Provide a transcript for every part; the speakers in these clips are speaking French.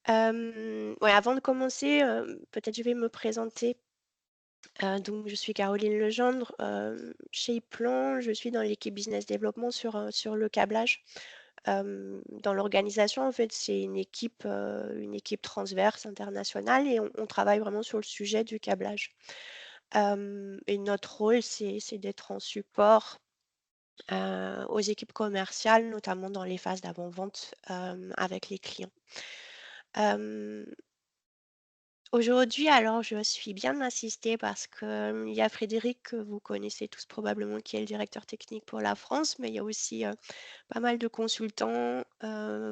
Ouais, avant de commencer, peut-être je vais me présenter. Donc je suis Caroline Legendre, chez Iplan, je suis dans l'équipe business développement sur le câblage. Dans l'organisation, en fait, c'est une équipe transverse internationale et on travaille vraiment sur le sujet du câblage. Et notre rôle, c'est d'être en support, aux équipes commerciales, notamment dans les phases d'avant-vente, avec les clients. Hem Aujourd'hui, alors, je suis bien assistée parce que, il y a Frédéric que vous connaissez tous probablement, qui est le directeur technique pour la France, mais il y a aussi, pas mal de consultants,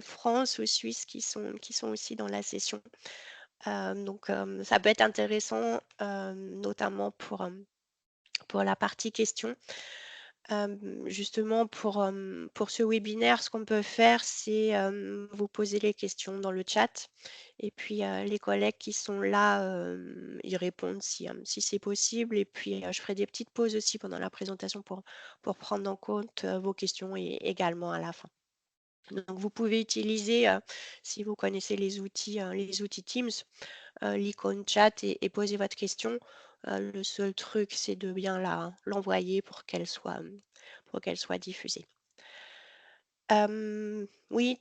France ou Suisse qui sont aussi dans la session. Donc, ça peut être intéressant, notamment pour la partie questions. Justement pour ce webinaire, ce qu'on peut faire, c'est, vous poser les questions dans le chat et puis, les collègues qui sont là, y répondent si c'est possible et puis, je ferai des petites pauses aussi pendant la présentation pour prendre en compte, vos questions et également à la fin. Donc vous pouvez utiliser, si vous connaissez les outils Teams, l'icône chat et poser votre question. Le seul truc, c'est de bien l'envoyer pour qu'elle soit diffusée. Oui,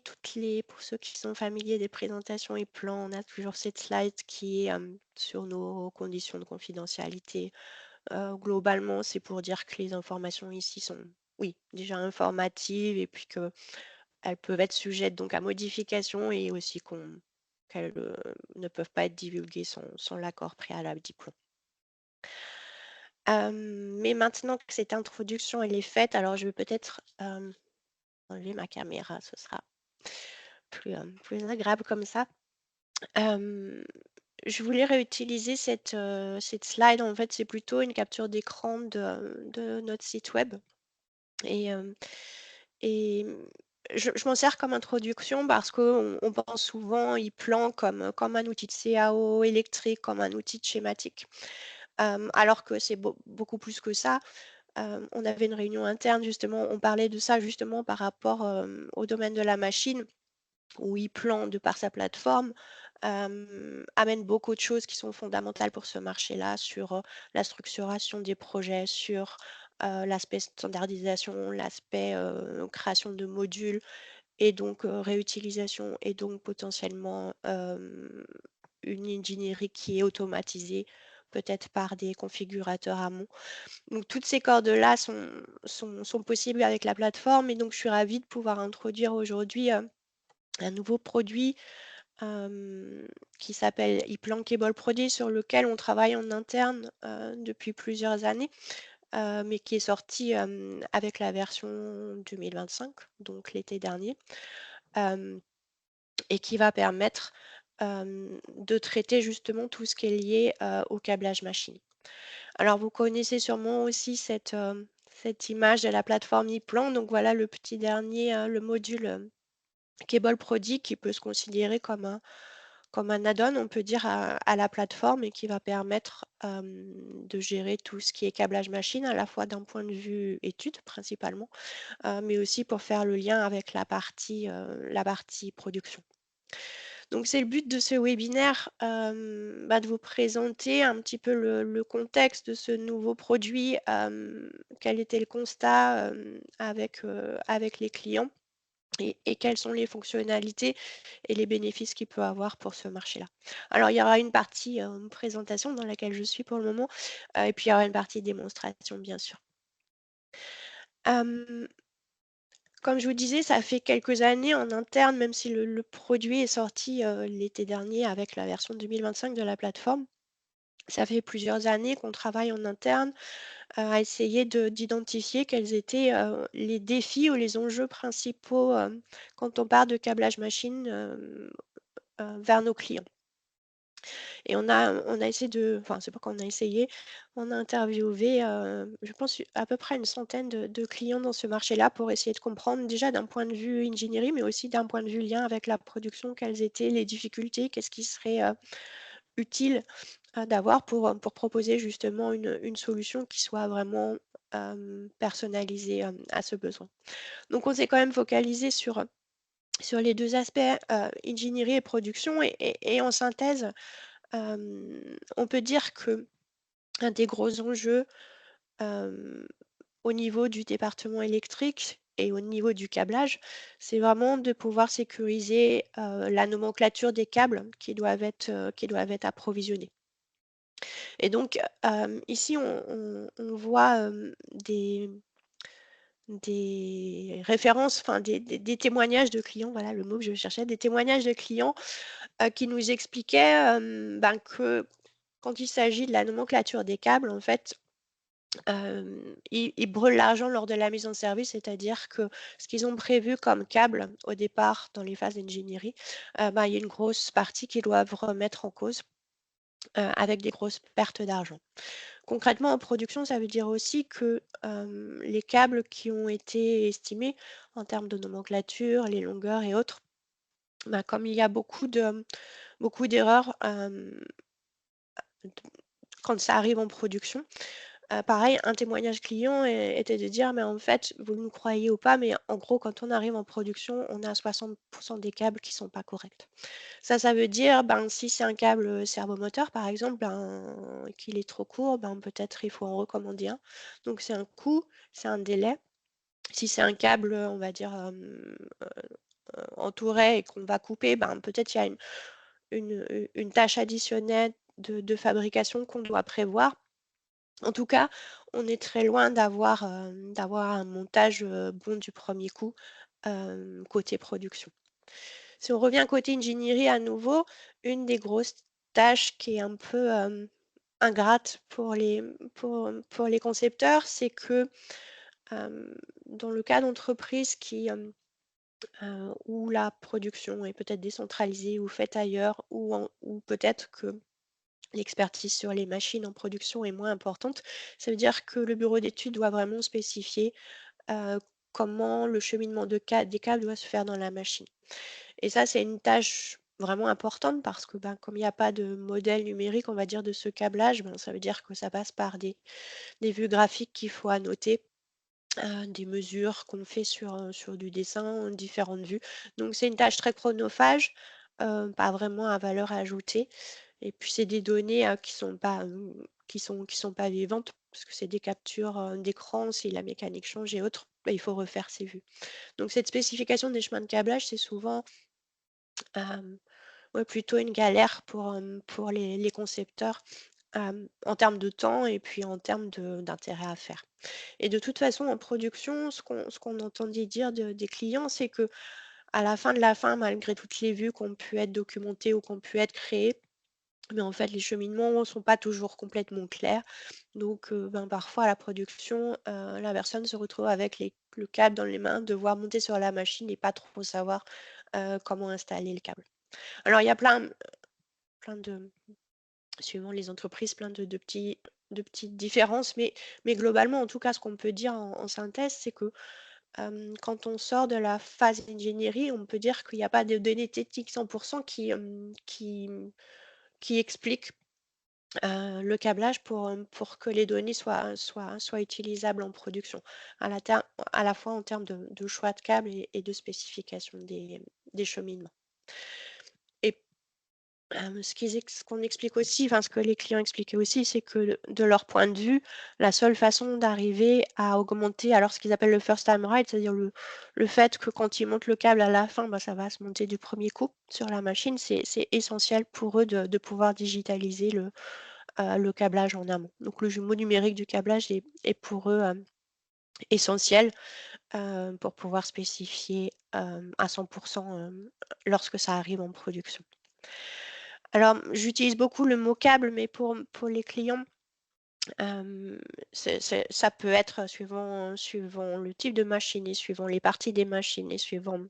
pour ceux qui sont familiers des présentations et plans, on a toujours cette slide qui est, sur nos conditions de confidentialité. Globalement, c'est pour dire que les informations ici sont, oui, déjà informatives et puis qu'elles peuvent être sujettes donc à modification et aussi qu'elles, ne peuvent pas être divulguées sans l'accord préalable du plan. Mais maintenant que cette introduction elle est faite, alors je vais peut-être, enlever ma caméra, ce sera plus agréable comme ça. Hem, je voulais réutiliser cette slide. En fait, c'est plutôt une capture d'écran de notre site web et hem et je m'en sers comme introduction parce qu'on pense souvent e-plan comme un outil de CAO électrique, comme un outil de schématique, alors que c'est beaucoup plus que ça. On avait une réunion interne justement, on parlait de ça justement par rapport, au domaine de la machine où e-plan, de par sa plateforme, amène beaucoup de choses qui sont fondamentales pour ce marché-là, sur, la structuration des projets, sur, l'aspect standardisation, l'aspect, création de modules et donc, réutilisation et donc potentiellement, une ingénierie qui est automatisée, peut-être par des configurateurs amont. Donc toutes ces cordes-là sont possibles avec la plateforme et donc je suis ravie de pouvoir introduire aujourd'hui, un nouveau produit, hem, qui s'appelle ePlan Prodi, sur lequel on travaille en interne, depuis plusieurs années, mais qui est sorti, avec la version 2025, donc l'été dernier, hem et qui va permettre, de traiter justement tout ce qui est lié, au câblage machine. Alors vous connaissez sûrement aussi cette image de la plateforme ePlan, donc voilà le petit dernier, le module, Cable Prodi qui peut se considérer comme un add-on, on peut dire, à la plateforme et qui va permettre, de gérer tout ce qui est câblage machine, à la fois d'un point de vue études principalement, mais aussi pour faire le lien avec la partie production. Donc c'est le but de ce webinaire, de vous présenter un petit peu le contexte de ce nouveau produit, quel était le constat, avec les clients et quelles sont les fonctionnalités et les bénéfices qu'il peut avoir pour ce marché-là. Alors il y aura une partie, présentation dans laquelle je suis pour le moment, et puis il y aura une partie démonstration bien sûr. Hem, Comme je vous disais, ça fait quelques années en interne, même si le produit est sorti, l'été dernier avec la version 2025 de la plateforme. Ça fait plusieurs années qu'on travaille en interne, à essayer d'identifier quels étaient, les défis ou les enjeux principaux, quand on parle de câblage machine, vers nos clients. Et on a essayé enfin, c'est pas qu'on a essayé, on a interviewé, je pense à peu près une centaine de clients dans ce marché-là pour essayer de comprendre déjà d'un point de vue ingénierie, mais aussi d'un point de vue lien avec la production, quelles étaient les difficultés, qu'est-ce qui serait, utile, d'avoir pour proposer justement une solution qui soit vraiment, personnalisée, à ce besoin. Donc on s'est quand même focalisé sur sur les 2 aspects, ingénierie et production et en synthèse, on peut dire que un des gros enjeux, hem, au niveau du département électrique et au niveau du câblage, c'est vraiment de pouvoir sécuriser, la nomenclature des câbles qui doivent être approvisionnés. Et donc, ici, on voit, des références, enfin des témoignages de clients, voilà le mot que je cherchais, des témoignages de clients, qui nous expliquaient, ben, que quand il s'agit de la nomenclature des câbles, en fait, ils brûlent l'argent lors de la mise en service. C'est-à-dire que ce qu'ils ont prévu comme câble au départ dans les phases d'ingénierie, ben, il y a une grosse partie qu'ils doivent remettre en cause, avec des grosses pertes d'argent. Concrètement, en production, ça veut dire aussi que, les câbles qui ont été estimés en termes de nomenclature, les longueurs et autres, bah, comme il y a beaucoup d'erreurs, d quand ça arrive en production, pareil, un témoignage client était de dire: «Mais en fait, vous nous croyez ou pas, mais en gros, quand on arrive en production, on a 60 des câbles qui sont pas corrects». Ça veut dire, ben, si c'est un câble, servomoteur, par exemple, ben, qu'il est trop court, ben, peut-être il faut en recommander un. Donc c'est un coût, c'est un délai. Si c'est un câble, on va dire, en touret et qu'on va couper, ben, peut-être il y a une tâche additionnelle de fabrication qu'on doit prévoir. En tout cas, on est très loin d'avoir un montage, bon du premier coup, côté production. Si on revient côté ingénierie à nouveau, une des grosses tâches qui est un peu, ingrate pour les concepteurs, c'est que, dans le cas d'entreprises où la production est peut-être décentralisée ou faite ailleurs ou peut-être que l'expertise sur les machines en production est moins importante, ça veut dire que le bureau d'études doit vraiment spécifier, heu, comment le cheminement des câbles doit se faire dans la machine. Et ça, c'est une tâche vraiment importante parce que, ben, comme il y a pas de modèle numérique, on va dire, de ce câblage, ben, ça veut dire que ça passe par des vues graphiques qu'il faut annoter, des mesures qu'on fait sur du dessin, différentes vues. Donc c'est une tâche très chronophage, pas vraiment à valeur ajoutée et puis c'est des données, qui sont pas vivantes parce que c'est des captures, d'écran, si la mécanique change et autres, bah, il faut refaire ces vues. Donc cette spécification des chemins de câblage, c'est souvent, hem ouais, plutôt une galère pour les concepteurs, en termes de temps et puis en termes d'intérêt à faire. Et de toute façon, en production, ce qu'on entendait dire des clients, c'est que à la fin de la fin, malgré toutes les vues qui ont pu être documentées ou qui ont pu être créées, mais en fait, les cheminements ne sont pas toujours complètement clairs. Donc, ben, parfois à la production, la personne se retrouve avec le câble dans les mains, devoir monter sur la machine et pas trop savoir, comment installer le câble. Alors il y a plein de suivant les entreprises, plein de petites différences, mais globalement, en tout cas, ce qu'on peut dire en synthèse, c'est que, quand on sort de la phase ingénierie, on peut dire qu'il y a pas de données techniques 100 qui expliquent, le câblage pour que les données soient utilisables en production, à la fois en termes de choix de câbles et de spécification des cheminements. Et ce qu'on explique aussi, enfin ce que les clients expliquaient aussi, c'est que de leur point de vue, la seule façon d'arriver à augmenter alors ce qu'ils appellent le first time right, c'est-à-dire le fait que quand ils montent le câble à la fin, bah, ça va se monter du premier coup sur la machine, c'est essentiel pour eux de pouvoir digitaliser le câblage en amont. Donc le jumeau numérique du câblage est pour eux, essentiel, pour pouvoir spécifier, à 100 lorsque ça arrive en production. Alors, j'utilise beaucoup le mot câble, mais pour les clients, hem, ça peut être suivant le type de machine et suivant les parties des machines et suivant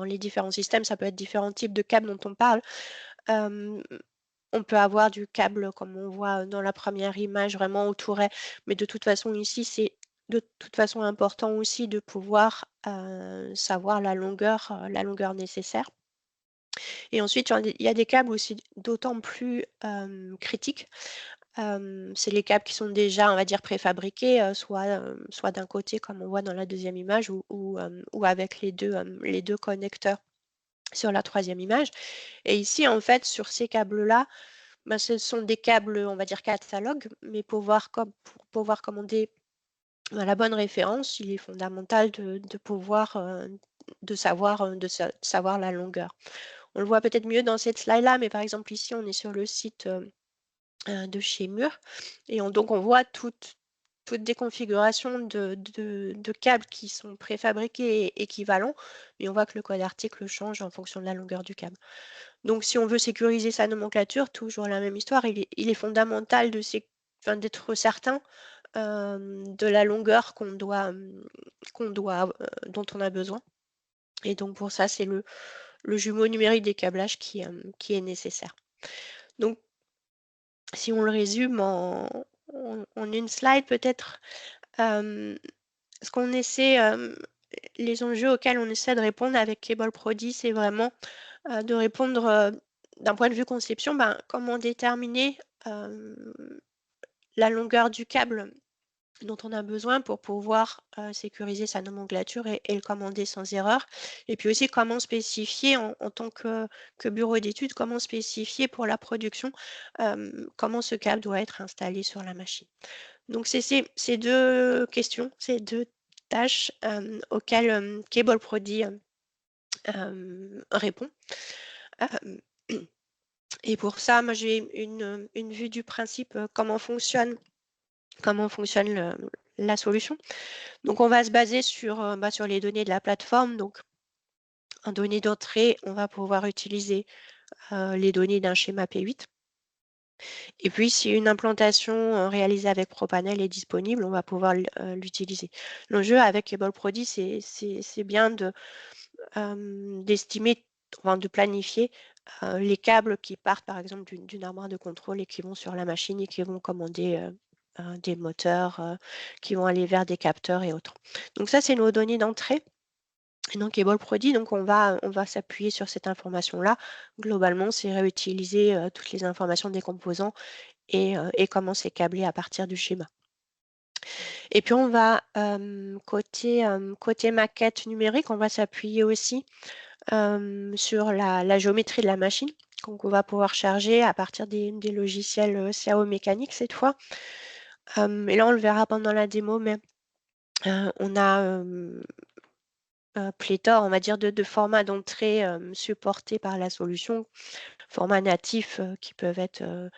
les différents systèmes, ça peut être différents types de câbles dont on parle. Hem, on peut avoir du câble comme on voit dans la première image vraiment au touret, mais de toute façon ici, c'est de toute façon important aussi de pouvoir, savoir la longueur nécessaire. Et ensuite, il y a des câbles aussi d'autant plus, critiques, C'est les câbles qui sont déjà, on va dire, préfabriqués, soit d'un côté comme on voit dans la deuxième image ou avec les 2 connecteurs sur la troisième image. Et ici, en fait, sur ces câbles-là, bah, ce sont des câbles, on va dire catalogue, mais pour pouvoir commander à la bonne référence, il est fondamental de pouvoir, de savoir la longueur. On le voit peut-être mieux dans cette slide-là, mais par exemple ici, on est sur le site, de chez Mur et donc on voit toutes des configurations de câbles qui sont préfabriqués et équivalents, mais on voit que le code article change en fonction de la longueur du câble. Donc si on veut sécuriser sa nomenclature, toujours la même histoire, il est fondamental d'être certain, de la longueur dont on a besoin et donc pour ça, c'est le jumeau numérique des câblages qui est nécessaire. Donc si on le résume en une slide peut-être, hem, ce qu'on essaie, les enjeux auxquels on essaie de répondre avec Cable Prodi, c'est vraiment, de répondre, d'un point de vue conception, ben, comment déterminer, hem, la longueur du câble dont on a besoin pour pouvoir, sécuriser sa nomenclature et le commander sans erreur. Et puis aussi comment spécifier en tant que bureau d'études, comment spécifier pour la production, comment ce câble doit être installé sur la machine. Donc c'est ces 2 questions, ces 2 tâches, auxquelles, Cable Prodi, répond. Hem et pour ça, moi j'ai une vue du principe, comment fonctionne la solution. Donc on va se baser sur les données de la plateforme. Donc en données d'entrée, on va pouvoir utiliser, les données d'un schéma P8 et puis si une implantation, réalisée avec Propanel est disponible, on va pouvoir l'utiliser. L'enjeu avec Cable Prodi, c'est bien d'estimer, enfin de planifier, les câbles qui partent par exemple d'une armoire de contrôle et qui vont sur la machine et qui vont commander, des moteurs, qui vont aller vers des capteurs et autres. Donc ça, c'est nos données d'entrée et donc Cable Prodi, donc on va s'appuyer sur cette information-là. Globalement, c'est réutiliser, toutes les informations des composants et comment c'est câblé à partir du schéma. Et puis on va, côté maquette numérique, on va s'appuyer aussi sur la géométrie de la machine. Donc on va pouvoir charger à partir des logiciels, CAO mécanique cette fois. Et là on le verra pendant la démo, mais, on a, pléthore, on va dire, de formats d'entrée, supportés par la solution. Formats natifs, qui peuvent être,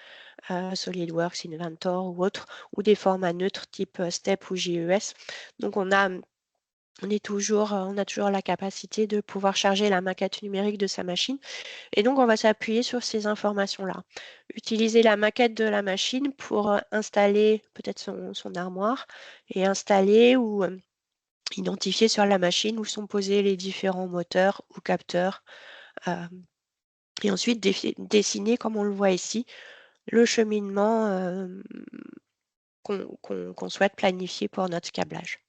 SolidWorks, Inventor ou autres, ou des formats neutres type, STEP ou JES. Donc on a toujours la capacité de pouvoir charger la maquette numérique de sa machine et donc on va s'appuyer sur ces informations-là. Utiliser la maquette de la machine pour, installer peut-être son armoire et installer ou, identifier sur la machine où sont posés les différents moteurs ou capteurs, hem et ensuite dessiner, comme on le voit ici, le cheminement, qu'on souhaite planifier pour notre câblage.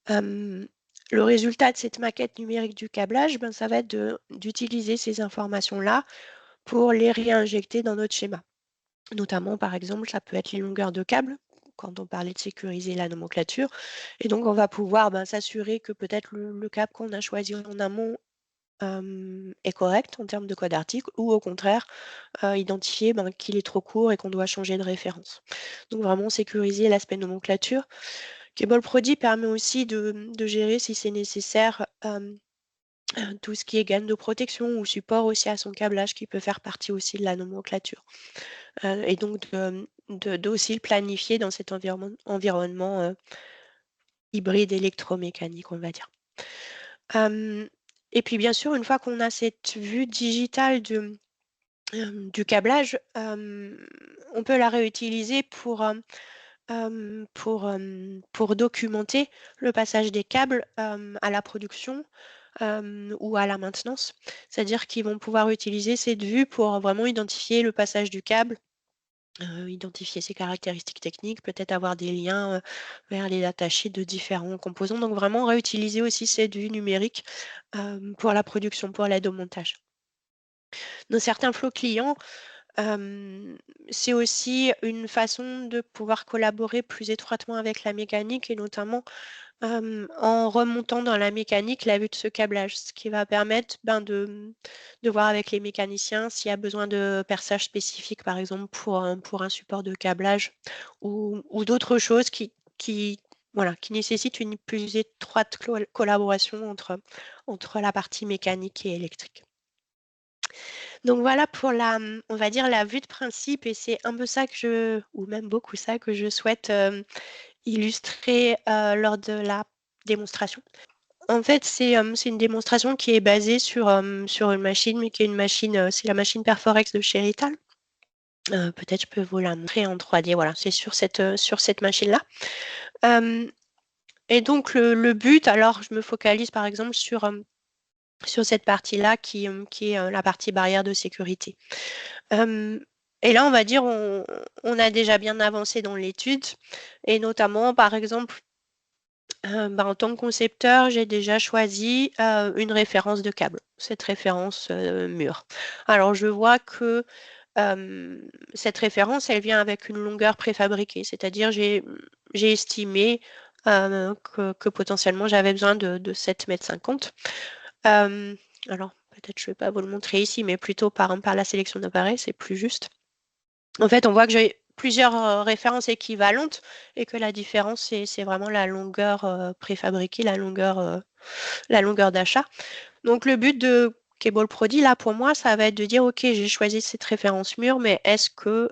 Hem, le résultat de cette maquette numérique du câblage, ben, ça va être d'utiliser ces informations-là pour les réinjecter dans notre schéma. Notamment, par exemple, ça peut être les longueurs de câbles, quand on parlait de sécuriser la nomenclature et donc on va pouvoir, ben, s'assurer que peut-être le câble qu'on a choisi en amont, est correct en termes de code article ou au contraire, identifier, ben, qu'il est trop court et qu'on doit changer de référence. Donc vraiment sécuriser l'aspect nomenclature. Cable Prodi permet aussi de gérer si c'est nécessaire, tout ce qui est gamme de protection ou support aussi à son câblage qui peut faire partie aussi de la nomenclature. Et donc aussi le planifier dans cet environnement, hybride électromécanique, on va dire. Hem et puis bien sûr, une fois qu'on a cette vue digitale du câblage, on peut la réutiliser pour documenter le passage des câbles, à la production, ou à la maintenance. C'est-à-dire qu'ils vont pouvoir utiliser cette vue pour vraiment identifier le passage du câble, identifier ses caractéristiques techniques, peut-être avoir des liens, vers les datasheets de différents composants. Donc vraiment réutiliser aussi cette vue numérique, pour la production, pour l'aide au montage. Dans certains flots clients, C'est aussi une façon de pouvoir collaborer plus étroitement avec la mécanique et notamment, en remontant dans la mécanique la vue de ce câblage. Ce qui va permettre, de voir avec les mécaniciens s'il y a besoin de perçage spécifique, par exemple pour un support de câblage ou d'autres choses qui voilà, qui nécessitent une plus étroite collaboration entre la partie mécanique et électrique. Donc voilà pour on va dire la vue de principe et c'est un peu ça ou même beaucoup ça que je souhaite, illustrer, lors de la démonstration. En fait, c'est une démonstration qui est basée sur une machine, mais qui est une machine, c'est la machine Perforex de chez Rital. Peut-être je peux vous la montrer en 3D, voilà, c'est sur cette machine-là. Et donc le but, alors je me focalise par exemple sur cette partie-là qui est, la partie barrière de sécurité. Et là, on va dire, on a déjà bien avancé dans l'étude et notamment, par exemple, en tant que concepteur, j'ai déjà choisi, une référence de câble, cette référence, mur. Alors je vois que, cette référence, elle vient avec une longueur préfabriquée, c'est-à-dire j'ai estimé, que potentiellement j'avais besoin de 7,50 m. Alors peut-être je ne vais pas vous le montrer ici, mais plutôt par la sélection d'appareils, c'est plus juste. En fait, on voit que j'ai plusieurs, références équivalentes et que la différence, c'est vraiment la longueur, préfabriquée, la longueur d'achat. Donc le but de Cable Prodi, là, pour moi, ça va être de dire: «OK, j'ai choisi cette référence mur, mais est-ce que,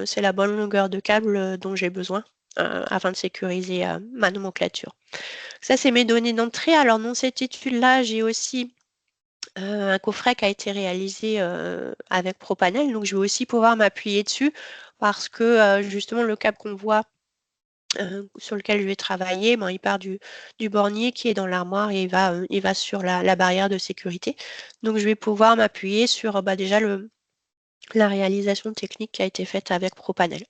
c'est la bonne longueur de câble, dont j'ai besoin, afin de sécuriser, ma nomenclature?» Ça, c'est mes données d'entrée. Alors dans cette étude-là, j'ai aussi un coffret qui a été réalisé, avec Propanel, donc je vais aussi pouvoir m'appuyer dessus parce que, justement le câble qu'on voit, sur lequel je vais travailler, il part du bornier qui est dans l'armoire et il va sur la barrière de sécurité. Donc je vais pouvoir m'appuyer sur, déjà la réalisation technique qui a été faite avec Propanel.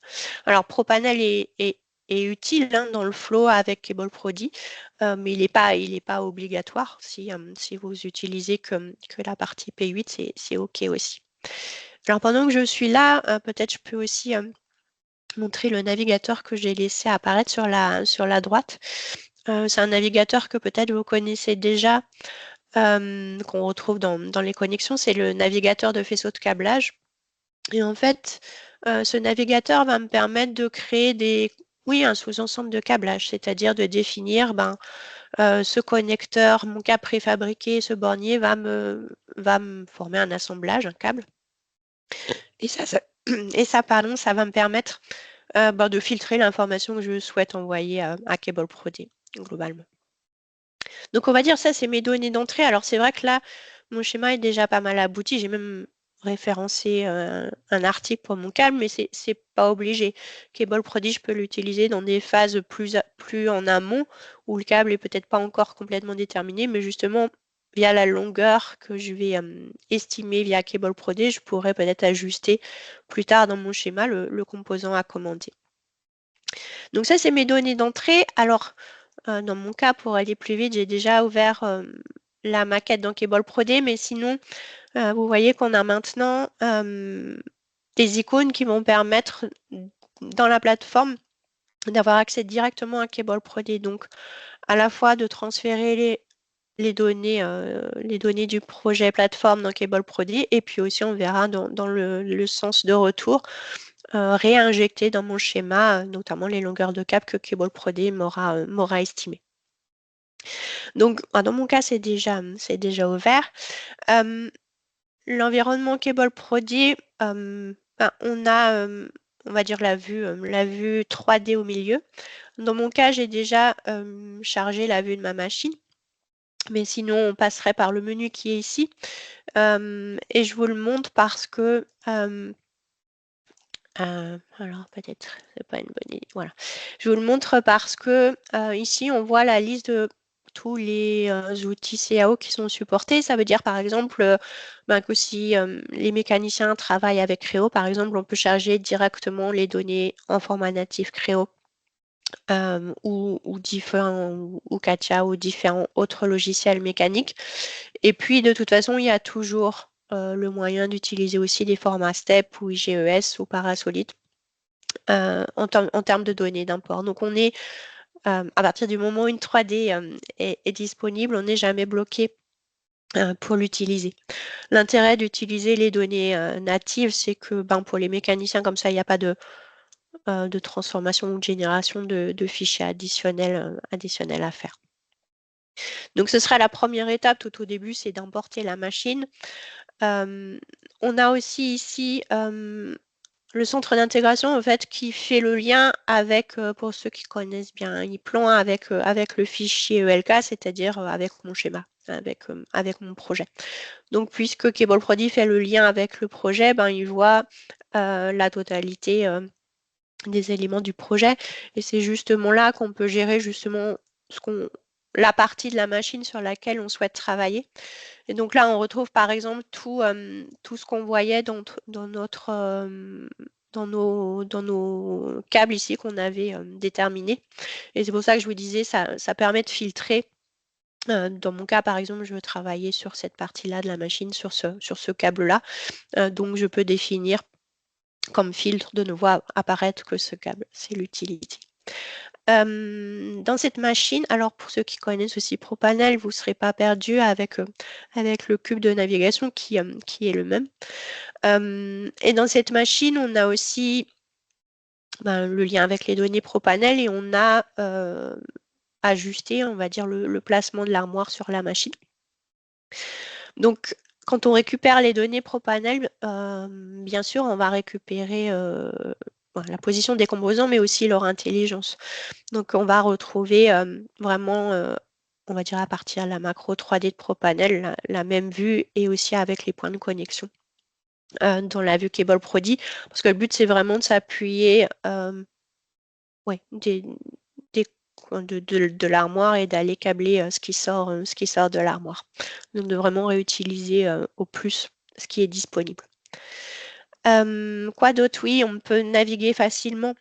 Alors Propanel est utile, hein, dans le flow avec Cable Prodi, mais il est pas obligatoire. Si vous utilisez que la partie P8, c'est OK aussi. Alors pendant que je suis là, peut-être je peux aussi, montrer le navigateur que j'ai laissé apparaître sur la droite. C'est un navigateur que peut-être vous connaissez déjà, qu'on retrouve dans les connexions. C'est le navigateur de faisceau de câblage. Et en fait, ce navigateur va me permettre de créer un sous-ensemble de câblage, c'est-à-dire de définir, ce connecteur, mon câble préfabriqué, ce bornier va me former un assemblage, un câble. Et pardon, ça va me permettre, de filtrer l'information que je souhaite envoyer à Cable Prodi, globalement. Donc on va dire ça, c'est mes données d'entrée. Alors c'est vrai que là, mon schéma est déjà pas mal abouti. J'ai même référencé un article pour mon câble, mais c'est pas obligé. Cable Prodi, je peux l'utiliser dans des phases plus en amont, où le câble est peut-être pas encore complètement déterminé, mais justement, via la longueur que je vais estimer via Cable Prodi, je pourrais peut-être ajuster plus tard dans mon schéma le composant à commander. Donc ça, c'est mes données d'entrée. Alors, dans mon cas, pour aller plus vite, j'ai déjà ouvert la maquette dans Cable Prodi, mais sinon, vous voyez qu'on a maintenant des icônes qui vont permettre dans la plateforme d'avoir accès directement à Cable Prodi. Donc, à la fois de transférer les données du projet plateforme dans Cable Prodi, et puis aussi on verra dans le sens de retour, réinjecter dans mon schéma, notamment les longueurs de câble que Cable Prodi m'aura estimées. Donc, dans mon cas, c'est déjà ouvert. L'environnement Cable Prodi, on a, on va dire la vue 3D au milieu. Dans mon cas, j'ai déjà chargé la vue de ma machine, mais sinon, on passerait par le menu qui est ici. Et je vous le montre parce que alors peut-être c'est pas une bonne idée. Voilà. Je vous le montre parce que ici on voit la liste de tous les outils CAO qui sont supportés. Ça veut dire par exemple que si les mécaniciens travaillent avec Creo, par exemple, on peut charger directement les données en format natif Creo ou Katia ou différents autres logiciels mécaniques. Et puis de toute façon, il y a toujours le moyen d'utiliser aussi des formats STEP ou IGES ou Parasolid en termes de données d'import. Donc on est, à partir du moment où une 3D est disponible, on n'est jamais bloqué pour l'utiliser. L'intérêt d'utiliser les données natives, c'est que pour les mécaniciens, comme ça, il n'y a pas de transformation ou de génération de fichiers additionnels à faire. Donc ce sera la première étape tout au début, c'est d'importer la machine. On a aussi ici le centre d'intégration en fait qui fait le lien avec, pour ceux qui connaissent bien Yplan, avec le fichier ELK, c'est-à-dire avec mon schéma, avec mon projet. Donc puisque Cable Prodi fait le lien avec le projet, il voit la totalité des éléments du projet et c'est justement là qu'on peut gérer justement la partie de la machine sur laquelle on souhaite travailler. Et donc là, on retrouve par exemple tout ce qu'on voyait dans nos câbles ici qu'on avait déterminés. Et c'est pour ça que je vous disais, ça permet de filtrer. Dans mon cas, par exemple, je veux travailler sur cette partie-là de la machine, sur ce câble-là. Donc, je peux définir comme filtre de ne voir apparaître que ce câble. C'est l'utility. Dans cette machine, alors pour ceux qui connaissent aussi ProPanel, vous ne serez pas perdu avec le cube de navigation qui est le même. Et dans cette machine, on a aussi le lien avec les données ProPanel et on a ajusté, on va dire, le placement de l'armoire sur la machine. Donc, quand on récupère les données ProPanel, bien sûr, on va récupérer la position des composants, mais aussi leur intelligence. Donc, on va retrouver vraiment, on va dire à partir de la macro 3D de ProPanel, la même vue et aussi avec les points de connexion dans la vue Cable Prodi. Parce que le but, c'est vraiment de s'appuyer de l'armoire et d'aller câbler ce qui sort de l'armoire. Donc, de vraiment réutiliser au plus ce qui est disponible. Quoi d'autre? Oui, on peut naviguer facilement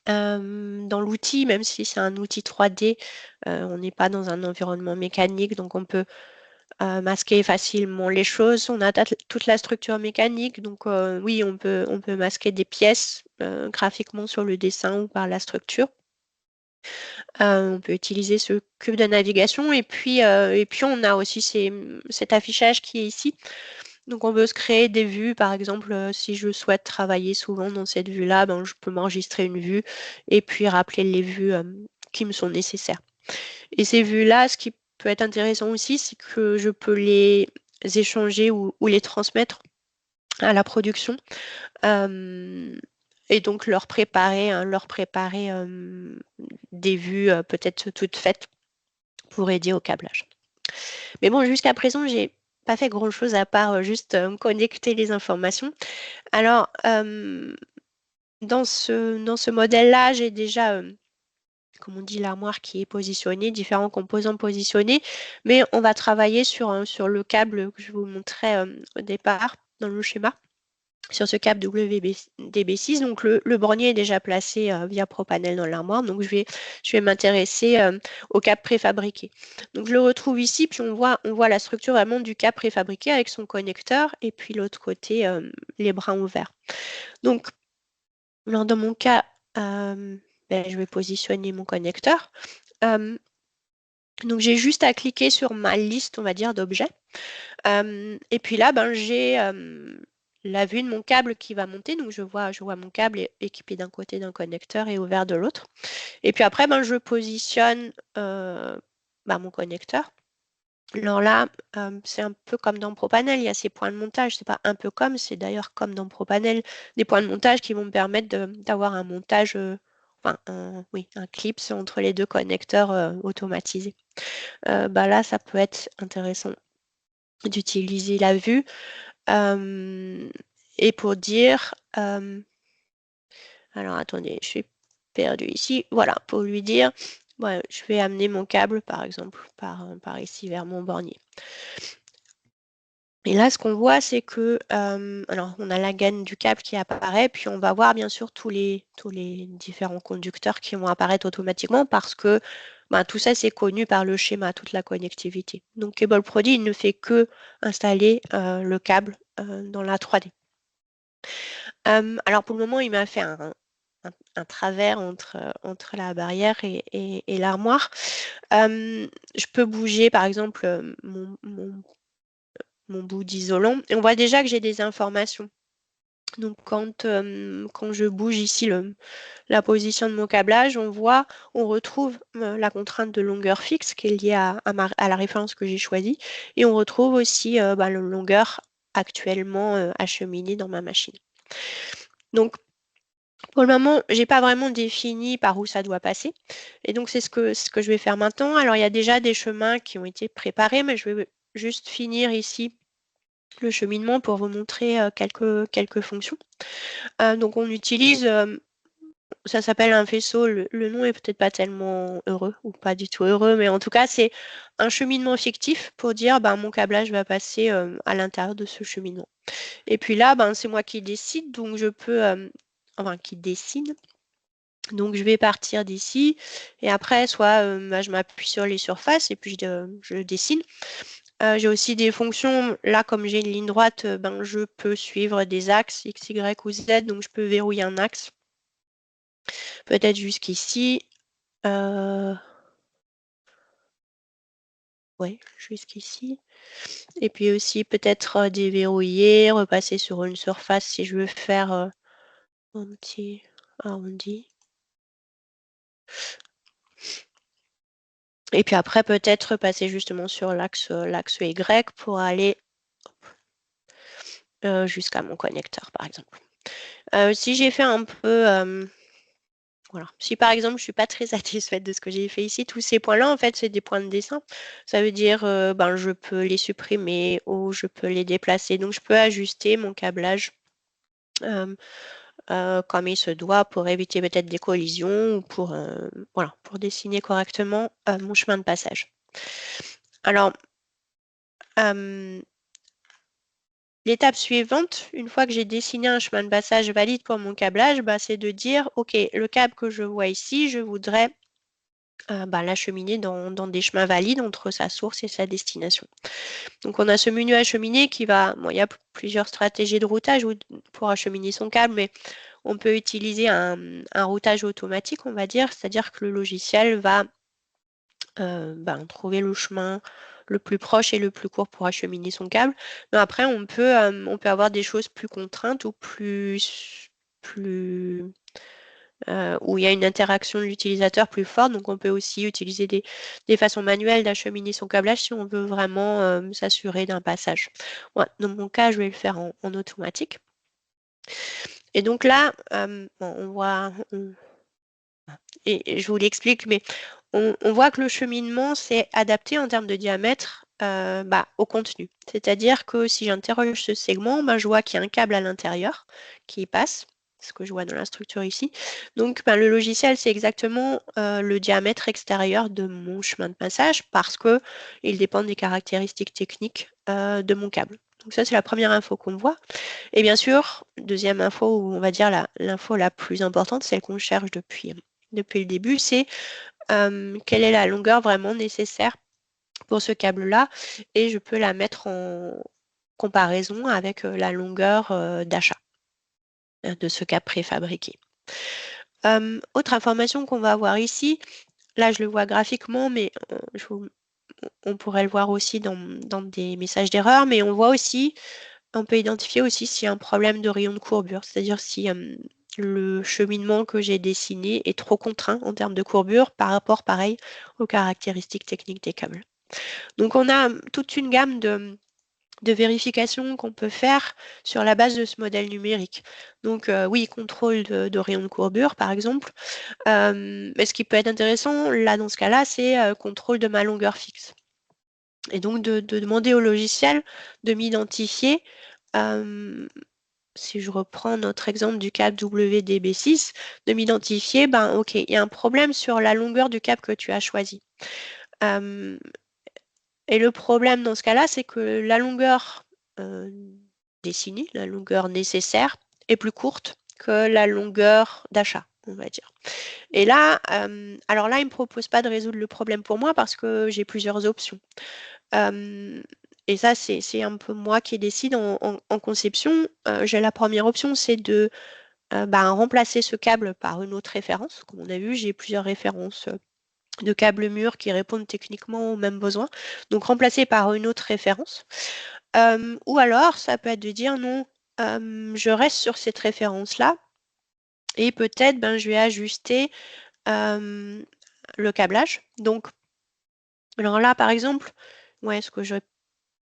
dans l'outil, même si c'est un outil 3D, on n'est pas dans un environnement mécanique, donc on peut masquer facilement les choses. On a toute la structure mécanique, donc oui, on peut masquer des pièces graphiquement sur le dessin ou par la structure. On peut utiliser ce cube de navigation et puis on a aussi cet affichage qui est ici. Donc on peut se créer des vues, par exemple, si je souhaite travailler souvent dans cette vue-là, je peux m'enregistrer une vue et puis rappeler les vues qui me sont nécessaires. Et ces vues-là, ce qui peut être intéressant aussi, c'est que je peux les échanger ou les transmettre à la production et donc leur préparer des vues peut-être toutes faites pour aider au câblage. Mais bon, jusqu'à présent, j'ai pas fait grand-chose à part juste connecter les informations. Alors, dans ce modèle-là, j'ai déjà, comme on dit, l'armoire qui est positionnée, différents composants positionnés, mais on va travailler sur le câble que je vous montrais au départ dans le schéma, sur ce câble WDB6. Donc, le bornier est déjà placé via ProPanel dans l'armoire. Donc, je vais m'intéresser au câble préfabriqué. Donc, je le retrouve ici, puis on voit la structure vraiment du câble préfabriqué avec son connecteur et puis l'autre côté, les brins ouverts. Donc, dans mon cas, je vais positionner mon connecteur. Donc, j'ai juste à cliquer sur ma liste, on va dire, d'objets. Et puis là, j'ai la vue de mon câble qui va monter. Donc, je vois mon câble équipé d'un côté d'un connecteur et ouvert de l'autre. Et puis après, je positionne mon connecteur. Alors là, c'est un peu comme dans ProPanel, il y a ces points de montage. C'est pas un peu comme, c'est d'ailleurs comme dans ProPanel, des points de montage qui vont me permettre d'avoir un montage, un clip entre les deux connecteurs automatisés. Là, ça peut être intéressant d'utiliser la vue. Et pour dire, alors attendez, je suis perdue ici. Voilà, pour lui dire, je vais amener mon câble, par exemple, par ici vers mon bornier. Et là, ce qu'on voit, c'est que, alors, on a la gaine du câble qui apparaît, puis on va voir bien sûr tous les différents conducteurs qui vont apparaître automatiquement parce que tout ça, c'est connu par le schéma, toute la connectivité. Donc, Cable Prodi, il ne fait que installer le câble dans la 3D. Alors, pour le moment, il m'a fait un travers entre la barrière et l'armoire. Je peux bouger, par exemple, mon bout d'isolant. Et on voit déjà que j'ai des informations. Donc quand je bouge ici la position de mon câblage, on retrouve la contrainte de longueur fixe qui est liée à la référence que j'ai choisie. Et on retrouve aussi la longueur actuellement acheminée dans ma machine. Donc pour le moment, j'ai pas vraiment défini par où ça doit passer. Et donc c'est ce que je vais faire maintenant. Alors il y a déjà des chemins qui ont été préparés, mais je vais juste finir ici le cheminement pour vous montrer quelques fonctions. Donc on utilise, ça s'appelle un faisceau, le nom est peut-être pas tellement heureux ou pas du tout heureux, mais en tout cas c'est un cheminement fictif pour dire mon câblage va passer à l'intérieur de ce cheminement. Et puis là, c'est moi qui décide, donc je peux, enfin qui dessine. Donc je vais partir d'ici et après soit je m'appuie sur les surfaces et puis je dessine. J'ai aussi des fonctions, là comme j'ai une ligne droite, je peux suivre des axes X, Y ou Z, donc je peux verrouiller un axe. Peut-être jusqu'ici. Ouais, jusqu'ici. Et puis aussi peut-être déverrouiller, repasser sur une surface si je veux faire un petit arrondi. Et puis après peut-être passer justement sur l'axe Y pour aller jusqu'à mon connecteur par exemple. Si j'ai fait un peu voilà. Si par exemple je suis pas très satisfaite de ce que j'ai fait ici, tous ces points-là, en fait, c'est des points de dessin. Ça veut dire je peux les supprimer ou je peux les déplacer. Donc je peux ajuster mon câblage comme il se doit pour éviter peut-être des collisions ou pour dessiner correctement mon chemin de passage. Alors, l'étape suivante, une fois que j'ai dessiné un chemin de passage valide pour mon câblage, c'est de dire, OK, le câble que je vois ici, je voudrais l'acheminer dans des chemins valides entre sa source et sa destination. Donc on a ce menu acheminer qui va, il y a plusieurs stratégies de routage pour acheminer son câble, mais on peut utiliser un routage automatique, on va dire, c'est-à-dire que le logiciel va trouver le chemin le plus proche et le plus court pour acheminer son câble. Mais après, on peut avoir des choses plus contraintes ou où il y a une interaction de l'utilisateur plus forte. Donc, on peut aussi utiliser des façons manuelles d'acheminer son câblage si on veut vraiment s'assurer d'un passage. Ouais, dans mon cas, je vais le faire en automatique. Et donc là, on voit, et je vous l'explique, mais on voit que le cheminement s'est adapté en termes de diamètre au contenu. C'est-à-dire que si j'interroge ce segment, je vois qu'il y a un câble à l'intérieur qui passe, ce que je vois dans la structure ici. Donc le logiciel, c'est exactement le diamètre extérieur de mon chemin de passage parce qu'il dépend des caractéristiques techniques de mon câble. Donc ça, c'est la première info qu'on voit. Et bien sûr, deuxième info, ou on va dire l'info la plus importante, celle qu'on cherche depuis le début, c'est quelle est la longueur vraiment nécessaire pour ce câble-là. Et je peux la mettre en comparaison avec la longueur d'achat de ce câble préfabriqué. Autre information qu'on va avoir ici, là je le vois graphiquement, mais on pourrait le voir aussi dans des messages d'erreur, mais on peut identifier aussi s'il y a un problème de rayon de courbure, c'est-à-dire si le cheminement que j'ai dessiné est trop contraint en termes de courbure par rapport, pareil, aux caractéristiques techniques des câbles. Donc on a toute une gamme de vérifications qu'on peut faire sur la base de ce modèle numérique. Donc oui, contrôle de rayon de courbure, par exemple. Mais ce qui peut être intéressant, là, dans ce cas-là, c'est contrôle de ma longueur fixe. Et donc de demander au logiciel de m'identifier si je reprends notre exemple du câble WDB6, de m'identifier, ok, il y a un problème sur la longueur du câble que tu as choisi. Et le problème dans ce cas-là, c'est que la longueur dessinée, la longueur nécessaire est plus courte que la longueur d'achat, on va dire. Et là, alors là, il ne me propose pas de résoudre le problème pour moi parce que j'ai plusieurs options. Et ça, c'est un peu moi qui décide en conception. J'ai la première option, c'est de remplacer ce câble par une autre référence. Comme on a vu, j'ai plusieurs références de câbles mûrs qui répondent techniquement aux mêmes besoins. Donc remplacer par une autre référence. Ou alors, ça peut être de dire non, je reste sur cette référence-là et peut-être je vais ajuster le câblage. Donc, alors là, par exemple, ouais, ce que je n'ai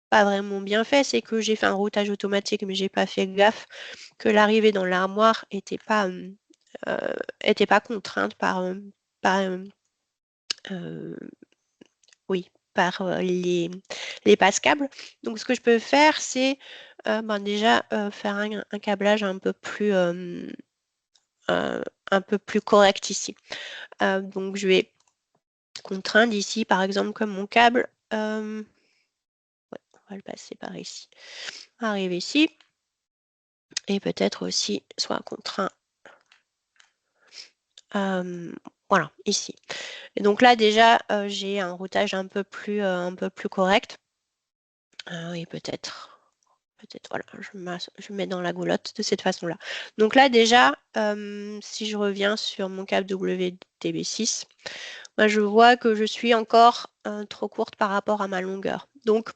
pas vraiment bien fait, c'est que j'ai fait un routage automatique, mais j'ai pas fait gaffe que l'arrivée dans l'armoire était pas contrainte par, oui, par les passes-câbles. Donc, ce que je peux faire, c'est déjà faire un câblage un peu plus correct ici. Donc, je vais contraindre ici, par exemple, comme mon câble. Ouais, on va le passer par ici. Arrive ici. Et peut-être aussi soit contraint. Voilà, ici. Et donc là, déjà, j'ai un routage un peu plus correct. Et peut-être, voilà, je mets dans la goulotte de cette façon-là. Donc là, déjà, si je reviens sur mon câble WDB6, je vois que je suis encore trop courte par rapport à ma longueur. Donc,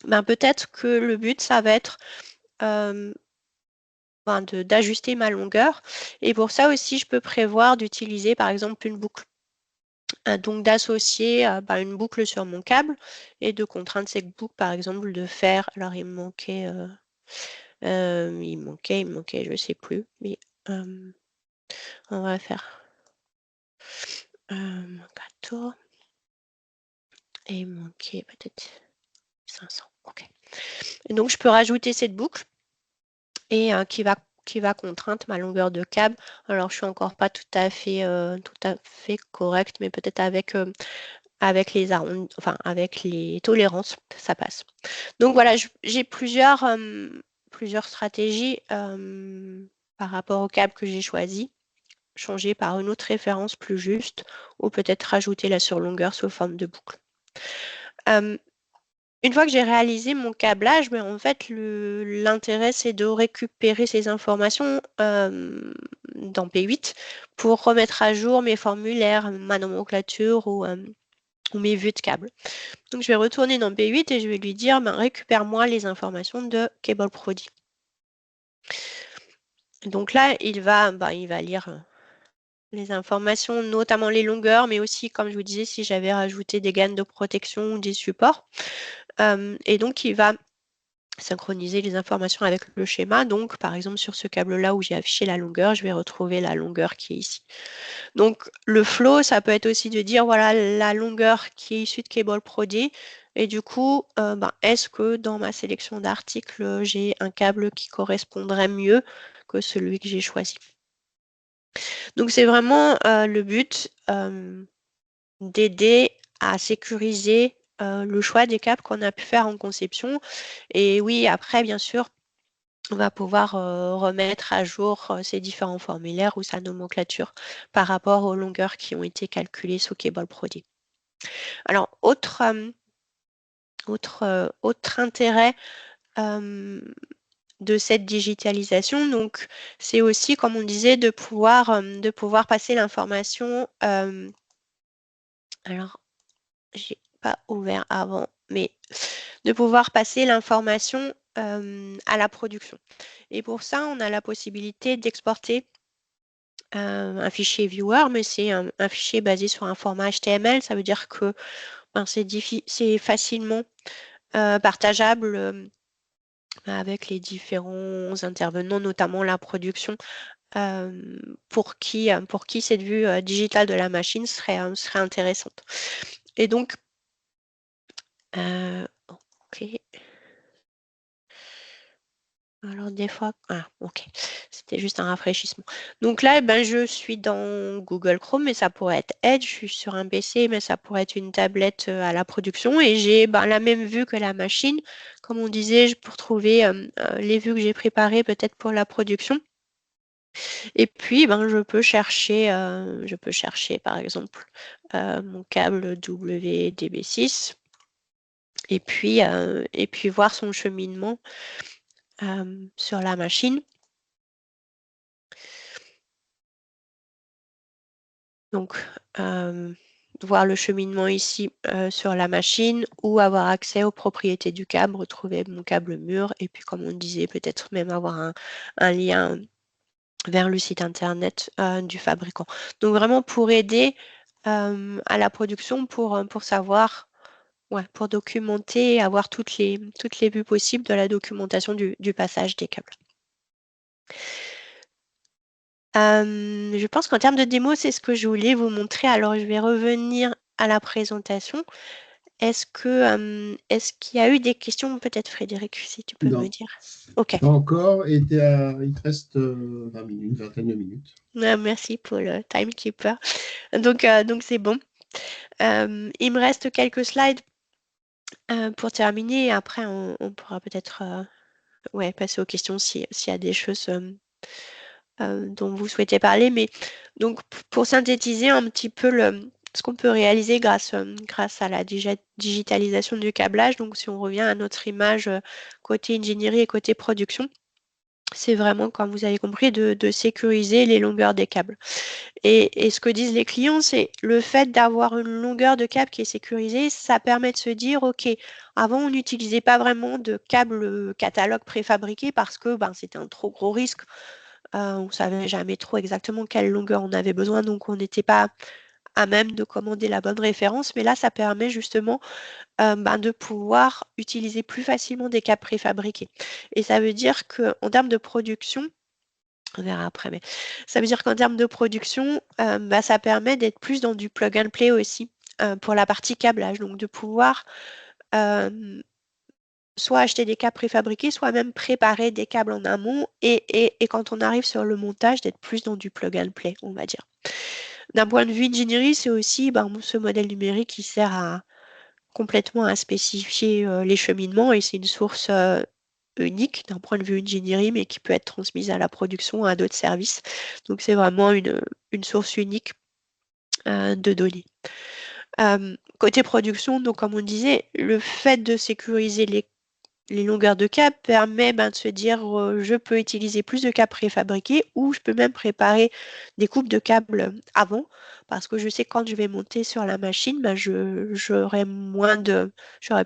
peut-être que le but, ça va être d'ajuster ma longueur. Et pour ça aussi, je peux prévoir d'utiliser, par exemple, une boucle. Donc d'associer une boucle sur mon câble et de contraindre cette boucle, par exemple, de faire. Alors il me manquait, je sais plus, mais on va faire 14 et il me manquait peut-être 500. Ok. Et donc je peux rajouter cette boucle et qui va contraindre ma longueur de câble. Alors je suis encore pas tout à fait correcte, mais peut-être avec les avec les tolérances, ça passe. Donc voilà, j'ai plusieurs stratégies par rapport au câble que j'ai choisi. Changer par une autre référence plus juste ou peut-être rajouter la surlongueur sous forme de boucle. Une fois que j'ai réalisé mon câblage, en fait, l'intérêt, c'est de récupérer ces informations dans P8 pour remettre à jour mes formulaires, ma nomenclature ou mes vues de câble. Donc, je vais retourner dans P8 et je vais lui dire, récupère-moi les informations de CableProdi. Donc là, il va lire les informations, notamment les longueurs, mais aussi, comme je vous disais, si j'avais rajouté des gaines de protection ou des supports. Et donc, il va synchroniser les informations avec le schéma. Donc, par exemple, sur ce câble-là où j'ai affiché la longueur, je vais retrouver la longueur qui est ici. Donc, le flow, ça peut être aussi de dire, voilà, la longueur qui est issue de CableProdi. Et du coup, est-ce que dans ma sélection d'articles, j'ai un câble qui correspondrait mieux que celui que j'ai choisi? Donc, c'est vraiment le but d'aider à sécuriser le choix des câbles qu'on a pu faire en conception. Et oui, après, bien sûr, on va pouvoir remettre à jour ces différents formulaires ou sa nomenclature par rapport aux longueurs qui ont été calculées sous CableProdi. Alors, autre intérêt de cette digitalisation, donc c'est aussi, comme on disait, de pouvoir passer l'information. Alors, j'ai pas ouvert avant, mais de pouvoir passer l'information à la production. Et pour ça, on a la possibilité d'exporter un fichier viewer, mais c'est un fichier basé sur un format HTML. Ça veut dire que c'est facilement partageable avec les différents intervenants, notamment la production, pour qui cette vue digitale de la machine serait intéressante. Et donc, ok. Alors des fois, ok, c'était juste un rafraîchissement. Donc là, ben, je suis dans Google Chrome, mais ça pourrait être Edge. Je suis sur un PC, mais ça pourrait être une tablette à la production. Et j'ai ben, la même vue que la machine. Comme on disait, pour trouver les vues que j'ai préparées peut-être pour la production. Et puis, ben, je peux chercher par exemple mon câble WDB6 et puis voir son cheminement sur la machine. Donc, voir le cheminement ici sur la machine ou avoir accès aux propriétés du câble, retrouver mon câble mûr et puis comme on disait, peut-être même avoir un lien vers le site internet du fabricant. Donc vraiment pour aider à la production, pour savoir, ouais, pour documenter et avoir toutes les vues possibles de la documentation du passage des câbles. Je pense qu'en termes de démo, c'est ce que je voulais vous montrer. Alors, je vais revenir à la présentation. Est-ce qu'il y a eu des questions, peut-être Frédéric, si tu peux me Non, dire? Ok. pas encore. Et il te reste 20 minutes, une vingtaine de minutes. Merci pour le timekeeper. Donc c'est bon. Il me reste quelques slides pour terminer. Après, on pourra peut-être ouais, passer aux questions s'il y a des choses dont vous souhaitez parler. Mais donc, pour synthétiser un petit peu ce qu'on peut réaliser grâce à la digitalisation du câblage, donc si on revient à notre image côté ingénierie et côté production, c'est vraiment, comme vous avez compris, de sécuriser les longueurs des câbles. Et ce que disent les clients, c'est le fait d'avoir une longueur de câble qui est sécurisée, ça permet de se dire, OK, avant, on n'utilisait pas vraiment de câbles catalogue préfabriqués parce que ben, c'était un trop gros risque. On ne savait jamais trop exactement quelle longueur on avait besoin, donc on n'était pas à même de commander la bonne référence. Mais là, ça permet justement ben, de pouvoir utiliser plus facilement des câbles préfabriqués. Et ça veut dire qu'en termes de production, on verra après, mais ça veut dire qu'en termes de production, bah, ça permet d'être plus dans du plug and play aussi pour la partie câblage. Donc de pouvoir soit acheter des câbles préfabriqués, soit même préparer des câbles en amont et quand on arrive sur le montage, d'être plus dans du plug and play, on va dire. D'un point de vue ingénierie, c'est aussi ben, ce modèle numérique qui sert complètement à spécifier les cheminements et c'est une source unique d'un point de vue ingénierie, mais qui peut être transmise à la production, à d'autres services. Donc c'est vraiment une source unique de données. Côté production, donc comme on disait, le fait de sécuriser les longueurs de câbles permet ben, de se dire je peux utiliser plus de câbles préfabriqués ou je peux même préparer des coupes de câbles avant parce que je sais que quand je vais monter sur la machine, ben, j'aurai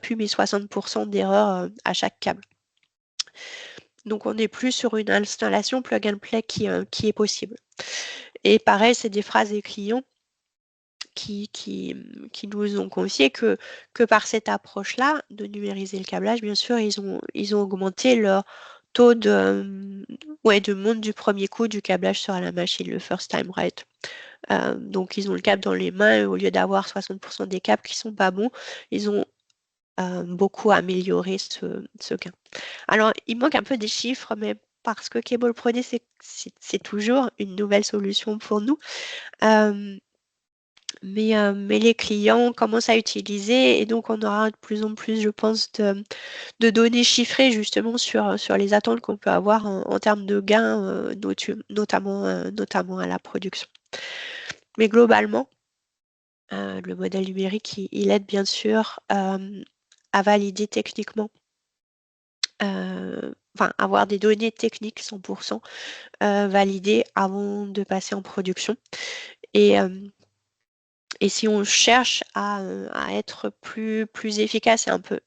plus mes 60% d'erreur à chaque câble. Donc on n'est plus sur une installation plug and play qui est possible. Et pareil, c'est des phrases des clients qui nous ont confié que par cette approche-là, de numériser le câblage, bien sûr, ils ont augmenté leur taux de monte du premier coup du câblage sur la machine, le first time right. Donc ils ont le câble dans les mains et au lieu d'avoir 60% des câbles qui sont pas bons, ils ont beaucoup amélioré ce gain. Alors, il manque un peu des chiffres, mais parce que Cable Pro D, c'est toujours une nouvelle solution pour nous. Mais les clients commencent à utiliser et donc on aura de plus en plus, je pense, de données chiffrées justement sur les attentes qu'on peut avoir en termes de gains, notamment à la production. Mais globalement, le modèle numérique, il aide bien sûr à valider techniquement, enfin avoir des données techniques 100% validées avant de passer en production. Et, et si on cherche à être plus efficace, c'est un peu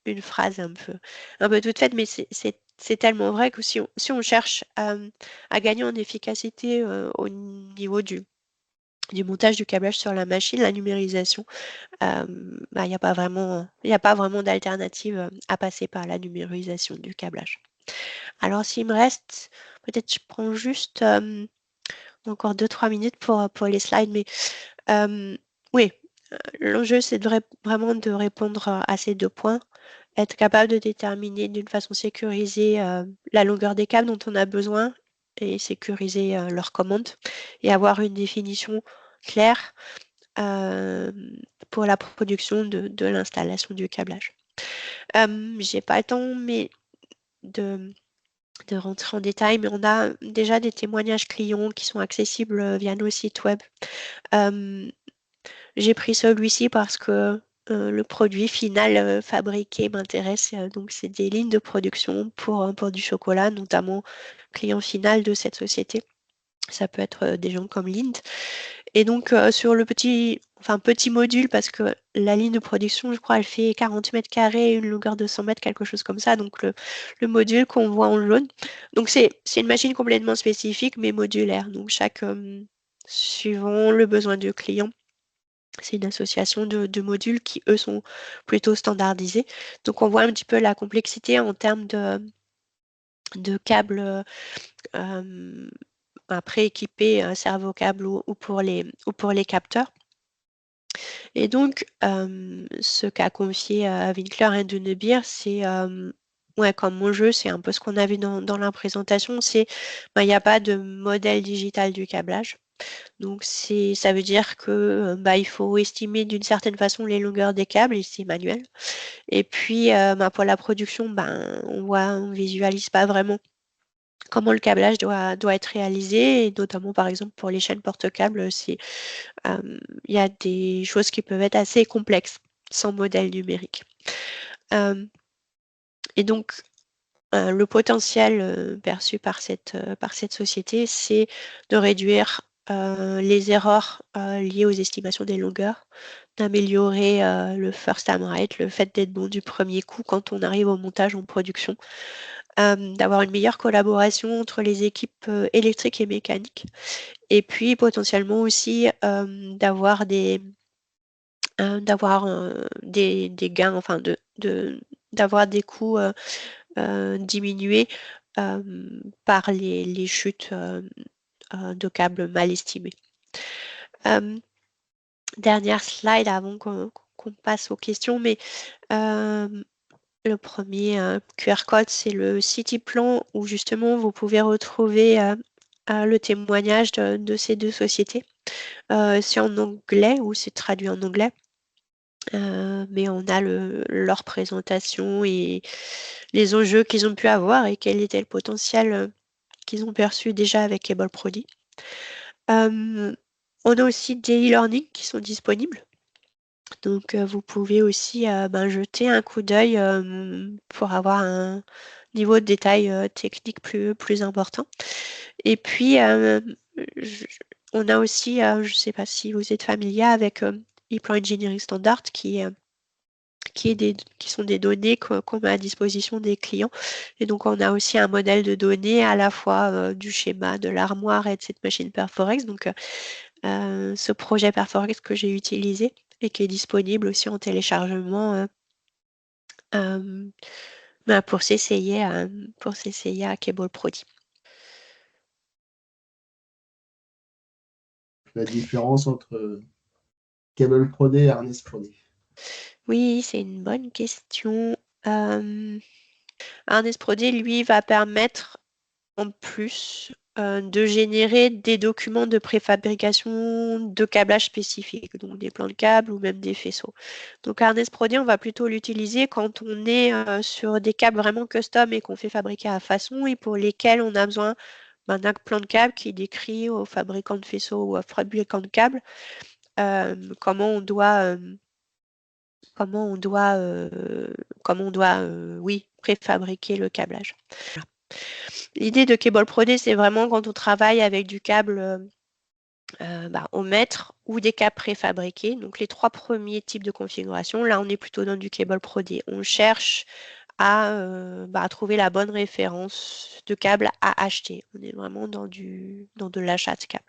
une phrase un peu toute faite, mais c'est tellement vrai que si on cherche à gagner en efficacité au niveau du montage du câblage sur la machine, la numérisation, bah, il n'y a pas vraiment d'alternative à passer par la numérisation du câblage. Alors s'il me reste, peut-être je prends juste encore 2-3 minutes pour les slides, mais oui, l'enjeu c'est vraiment de répondre à ces deux points. être capable de déterminer d'une façon sécurisée la longueur des câbles dont on a besoin et sécuriser leurs commandes et avoir une définition claire pour la production de l'installation du câblage. J'ai pas le temps mais de rentrer en détail, mais on a déjà des témoignages clients qui sont accessibles via nos sites web. J'ai pris celui-ci parce que le produit final fabriqué m'intéresse. Donc, c'est des lignes de production pour du chocolat, notamment client final de cette société. Ça peut être des gens comme Lind. Et donc, sur le petit module, parce que la ligne de production, je crois, elle fait 40 mètres carrés, une longueur de 100 mètres, quelque chose comme ça. Donc, le module qu'on voit en jaune. Donc, c'est une machine complètement spécifique, mais modulaire. Donc, suivant le besoin du client. C'est une association de modules qui, eux, sont plutôt standardisés. Donc, on voit un petit peu la complexité en termes de câbles prééquipés, cerveau câble ou pour les capteurs. Et donc, ce qu'a confié Winkler et Dunebir, c'est comme mon jeu, c'est un peu ce qu'on a vu dans la présentation, c'est il n'y a pas de modèle digital du câblage. Donc ça veut dire que il faut estimer d'une certaine façon les longueurs des câbles, et c'est manuel. Et puis pour la production, on visualise pas vraiment comment le câblage doit être réalisé, et notamment par exemple pour les chaînes porte-câbles, il y a des choses qui peuvent être assez complexes sans modèle numérique. Et donc le potentiel perçu par cette société, c'est de réduire les erreurs liées aux estimations des longueurs, d'améliorer le first time right, le fait d'être bon du premier coup quand on arrive au montage en production, d'avoir une meilleure collaboration entre les équipes électriques et mécaniques, et puis potentiellement aussi d'avoir des gains, enfin d'avoir des coûts diminués par les chutes de câbles mal estimées. Dernière slide avant qu'on passe aux questions, mais le premier QR code, c'est le CityPlan où justement vous pouvez retrouver le témoignage de ces deux sociétés. C'est en anglais ou c'est traduit en anglais. Mais on a leur présentation et les enjeux qu'ils ont pu avoir et quel était le potentiel qu'ils ont perçu déjà avec Cable Prodi. On a aussi des e-learning qui sont disponibles. Donc, vous pouvez aussi jeter un coup d'œil pour avoir un niveau de détail technique plus important. Et puis, on a aussi, je ne sais pas si vous êtes familier avec ePlan Engineering Standard qui sont des données qu'on met à disposition des clients. Et donc, on a aussi un modèle de données à la fois du schéma de l'armoire et de cette machine Perforex. Donc, ce projet Perforex que j'ai utilisé et qui est disponible aussi en téléchargement pour s'essayer à Cable Prodi. La différence entre Cable Pro D et Harness Pro D. Oui, c'est une bonne question. Harness Pro D, lui, va permettre en plus de générer des documents de préfabrication de câblage spécifiques, donc des plans de câbles ou même des faisceaux. Donc Harness Pro D, on va plutôt l'utiliser quand on est sur des câbles vraiment custom et qu'on fait fabriquer à façon et pour lesquels on a besoin d'un plan de câble qui décrit aux fabricants de faisceaux ou aux fabricants de câbles comment on doit préfabriquer le câblage. L'idée de Cable Pro D, c'est vraiment quand on travaille avec du câble au mètre ou des câbles préfabriqués. Donc les 3 premiers types de configuration, là on est plutôt dans du Cable Pro D. On cherche à trouver la bonne référence de câble à acheter. On est vraiment dans de l'achat de câble.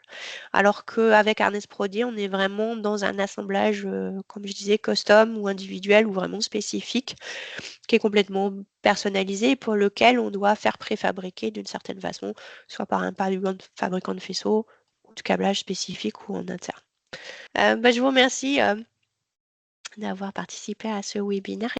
Alors qu'avec Harness Pro D, on est vraiment dans un assemblage, comme je disais, custom ou individuel ou vraiment spécifique, qui est complètement personnalisé et pour lequel on doit faire préfabriquer d'une certaine façon, soit par un fabricant de faisceaux ou de câblage spécifique ou en interne. Je vous remercie d'avoir participé à ce webinaire.